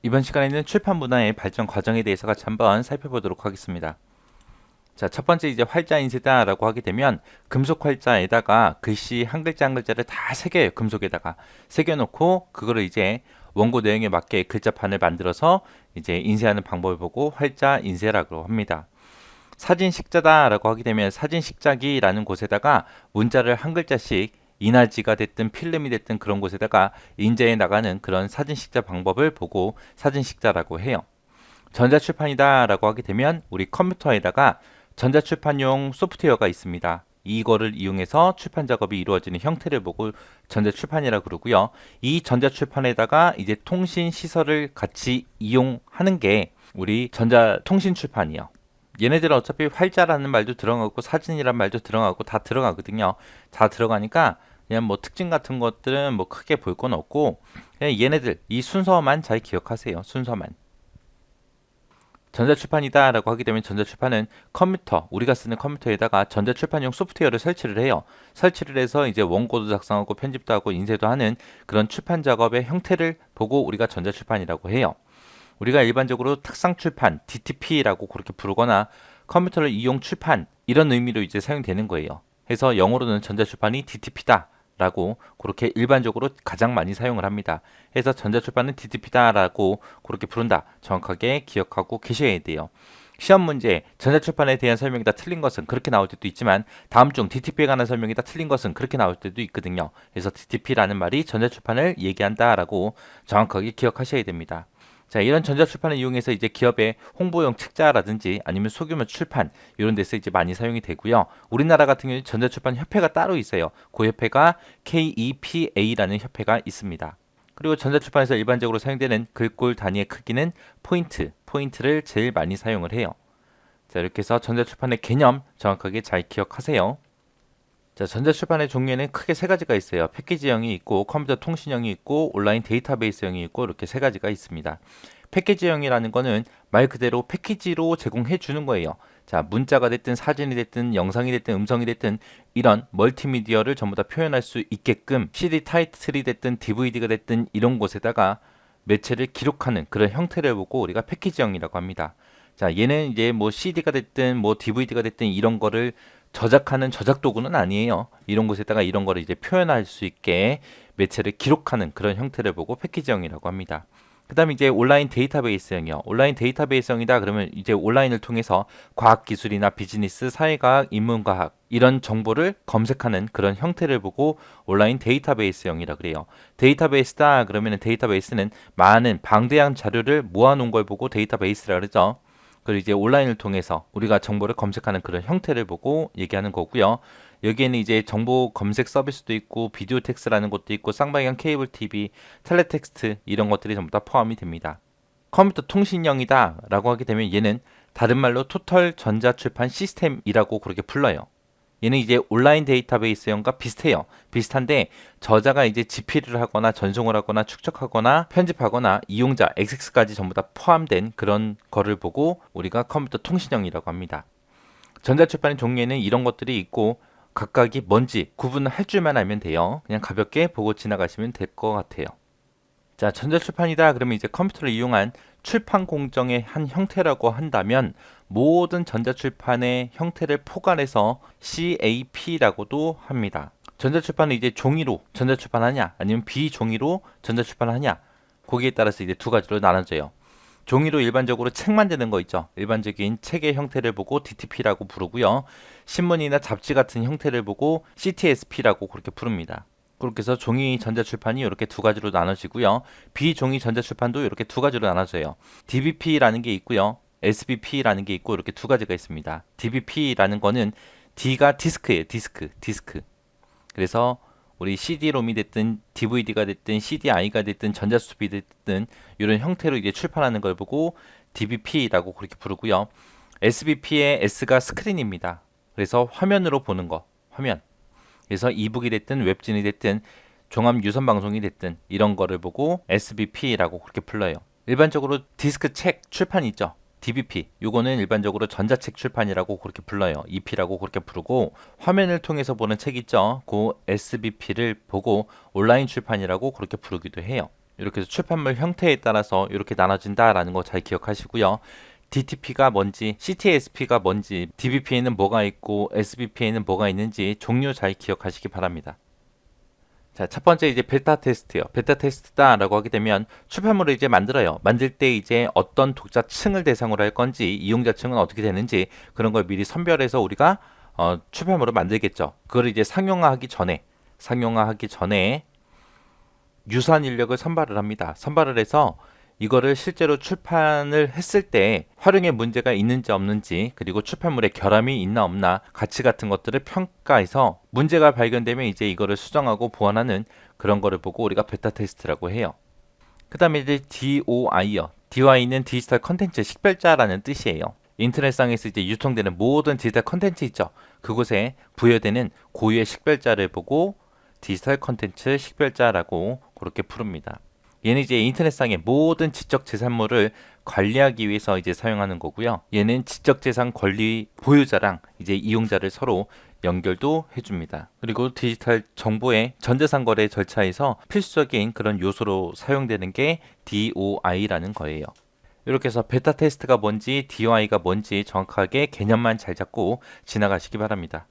이번 시간에는 출판 문화의 발전 과정에 대해서 같이 한번 살펴보도록 하겠습니다. 자, 첫 번째 이제 활자 인쇄다라고 하게 되면 금속 활자에다가 글씨 한 글자 한 글자를 다 새겨요. 금속에다가 새겨놓고 그거를 이제 원고 내용에 맞게 글자판을 만들어서 이제 인쇄하는 방법을 보고 활자 인쇄라고 합니다. 사진 식자다라고 하게 되면 사진 식자기라는 곳에다가 문자를 한 글자씩 인화지가 됐든 필름이 됐든 그런 곳에다가 인쇄해 나가는 그런 사진 식자 방법을 보고 사진 식자라고 해요. 전자출판이다라고 하게 되면 우리 컴퓨터에다가 전자출판용 소프트웨어가 있습니다. 이거를 이용해서 출판 작업이 이루어지는 형태를 보고 전자출판이라고 그러고요. 이 전자출판에다가 이제 통신 시설을 같이 이용하는 게 우리 전자통신출판이요. 얘네들은 어차피 활자라는 말도 들어가고 사진이란 말도 들어가고 다 들어가거든요. 다 들어가니까 그냥 뭐 특징 같은 것들은 뭐 크게 볼 건 없고 그냥 얘네들 이 순서만 잘 기억하세요. 순서만. 전자출판이다 라고 하게 되면 전자출판은 컴퓨터, 우리가 쓰는 컴퓨터에다가 전자출판용 소프트웨어를 설치를 해요. 설치를 해서 이제 원고도 작성하고 편집도 하고 인쇄도 하는 그런 출판 작업의 형태를 보고 우리가 전자출판이라고 해요. 우리가 일반적으로 특상출판, DTP라고 그렇게 부르거나 컴퓨터를 이용 출판 이런 의미로 이제 사용되는 거예요. 해서 영어로는 전자출판이 DTP다 라고 그렇게 일반적으로 가장 많이 사용을 합니다. 해서 전자출판은 DTP다 라고 그렇게 부른다. 정확하게 기억하고 계셔야 돼요. 시험 문제 전자출판에 대한 설명이 다 틀린 것은 그렇게 나올 때도 있지만 다음 중 DTP에 관한 설명이 다 틀린 것은 그렇게 나올 때도 있거든요. 그래서 DTP라는 말이 전자출판을 얘기한다 라고 정확하게 기억하셔야 됩니다. 자, 이런 전자출판을 이용해서 이제 기업의 홍보용 책자라든지 아니면 소규모 출판 이런 데서 이제 많이 사용이 되고요. 우리나라 같은 경우는 전자출판 협회가 따로 있어요. 그 협회가 KEPA라는 협회가 있습니다. 그리고 전자출판에서 일반적으로 사용되는 글꼴 단위의 크기는 포인트를 제일 많이 사용을 해요. 자, 이렇게 해서 전자출판의 개념 정확하게 잘 기억하세요. 자, 전자출판의 종류에는 크게 세 가지가 있어요. 패키지형이 있고 컴퓨터 통신형이 있고 온라인 데이터베이스형이 있고 이렇게 세 가지가 있습니다. 패키지형이라는 거는 말 그대로 패키지로 제공해 주는 거예요. 자, 문자가 됐든 사진이 됐든 영상이 됐든 음성이 됐든 이런 멀티미디어를 전부 다 표현할 수 있게끔 CD 타이틀이 됐든 DVD가 됐든 이런 곳에다가 매체를 기록하는 그런 형태를 보고 우리가 패키지형이라고 합니다. 자, 얘는 이제 뭐 CD가 됐든 뭐 DVD가 됐든 이런 거를 저작하는 저작 도구는 아니에요. 이런 곳에다가 이런 거를 이제 표현할 수 있게 매체를 기록하는 그런 형태를 보고 패키지형이라고 합니다. 그 다음에 이제 온라인 데이터베이스형이요. 온라인 데이터베이스형이다 그러면 이제 온라인을 통해서 과학기술이나 비즈니스, 사회과학, 인문과학 이런 정보를 검색하는 그런 형태를 보고 온라인 데이터베이스형이라 그래요. 데이터베이스다 그러면 데이터베이스는 많은 방대한 자료를 모아놓은 걸 보고 데이터베이스라 그러죠. 그리고 이제 온라인을 통해서 우리가 정보를 검색하는 그런 형태를 보고 얘기하는 거고요. 여기에는 이제 정보 검색 서비스도 있고 비디오 텍스트라는 것도 있고 쌍방향 케이블 TV, 텔레텍스트 이런 것들이 전부 다 포함이 됩니다. 컴퓨터 통신형이다 라고 하게 되면 얘는 다른 말로 토털 전자출판 시스템이라고 그렇게 불러요. 얘는 이제 온라인 데이터베이스형과 비슷해요. 비슷한데 저자가 이제 집필을 하거나 전송을 하거나 축적하거나 편집하거나 이용자, 액세스까지 전부 다 포함된 그런 거를 보고 우리가 컴퓨터 통신형이라고 합니다. 전자출판의 종류에는 이런 것들이 있고 각각이 뭔지 구분을 할 줄만 알면 돼요. 그냥 가볍게 보고 지나가시면 될 것 같아요. 자, 전자출판이다 그러면 이제 컴퓨터를 이용한 출판 공정의 한 형태라고 한다면 모든 전자출판의 형태를 포괄해서 CAP라고도 합니다. 전자출판은 이제 종이로 전자출판하냐 아니면 비종이로 전자출판하냐 거기에 따라서 이제 두 가지로 나눠져요. 종이로 일반적으로 책 만드는 거 있죠. 일반적인 책의 형태를 보고 DTP라고 부르고요. 신문이나 잡지 같은 형태를 보고 CTSP라고 그렇게 부릅니다. 그렇게 해서 종이 전자출판이 이렇게 두 가지로 나눠지고요. 비종이 전자출판도 이렇게 두 가지로 나눠져요. DBP라는 게 있고요. SBP라는 게 있고 이렇게 두 가지가 있습니다. DBP라는 거는 D가 디스크예요. 디스크. 그래서 우리 CD-롬이 됐든 DVD가 됐든 CDI가 됐든 전자수습이 됐든 이런 형태로 이제 출판하는 걸 보고 DBP라고 그렇게 부르고요. SBP의 S가 스크린입니다. 그래서 화면으로 보는 거, 화면. 그래서 이북이 됐든 웹진이 됐든 종합 유선 방송이 됐든 이런 거를 보고 SBP라고 그렇게 불러요. 일반적으로 디스크 책 출판 있죠. DBP 요거는 일반적으로 전자책 출판이라고 그렇게 불러요. EP라고 그렇게 부르고 화면을 통해서 보는 책 있죠. 그 SBP를 보고 온라인 출판이라고 그렇게 부르기도 해요. 이렇게 해서 출판물 형태에 따라서 이렇게 나눠진다라는 거 잘 기억하시고요. DTP가 뭔지, CTSP가 뭔지, DBP에는 뭐가 있고 SBP에는 뭐가 있는지 종류 잘 기억하시기 바랍니다. 자, 첫 번째 이제 베타 테스트요. 베타 테스트다라고 하게 되면 출판물을 이제 만들어요. 만들 때 이제 어떤 독자층을 대상으로 할 건지, 이용자층은 어떻게 되는지 그런 걸 미리 선별해서 우리가 출판물을 만들겠죠. 그걸 이제 상용화하기 전에 유사한 인력을 선발을 합니다. 선발을 해서 이거를 실제로 출판을 했을 때 활용에 문제가 있는지 없는지, 그리고 출판물에 결함이 있나 없나, 가치 같은 것들을 평가해서 문제가 발견되면 이제 이거를 수정하고 보완하는 그런 거를 보고 우리가 베타 테스트라고 해요. 그 다음에 이제 DOI요. DOI는 디지털 컨텐츠 식별자라는 뜻이에요. 인터넷상에서 이제 유통되는 모든 디지털 컨텐츠 있죠. 그곳에 부여되는 고유의 식별자를 보고 디지털 컨텐츠 식별자라고 그렇게 부릅니다. 얘는 이제 인터넷상의 모든 지적 재산물을 관리하기 위해서 이제 사용하는 거고요. 얘는 지적 재산 권리 보유자랑 이제 이용자를 서로 연결도 해줍니다. 그리고 디지털 정보의 전자상 거래 절차에서 필수적인 그런 요소로 사용되는 게 DOI라는 거예요. 이렇게 해서 베타 테스트가 뭔지 DOI가 뭔지 정확하게 개념만 잘 잡고 지나가시기 바랍니다.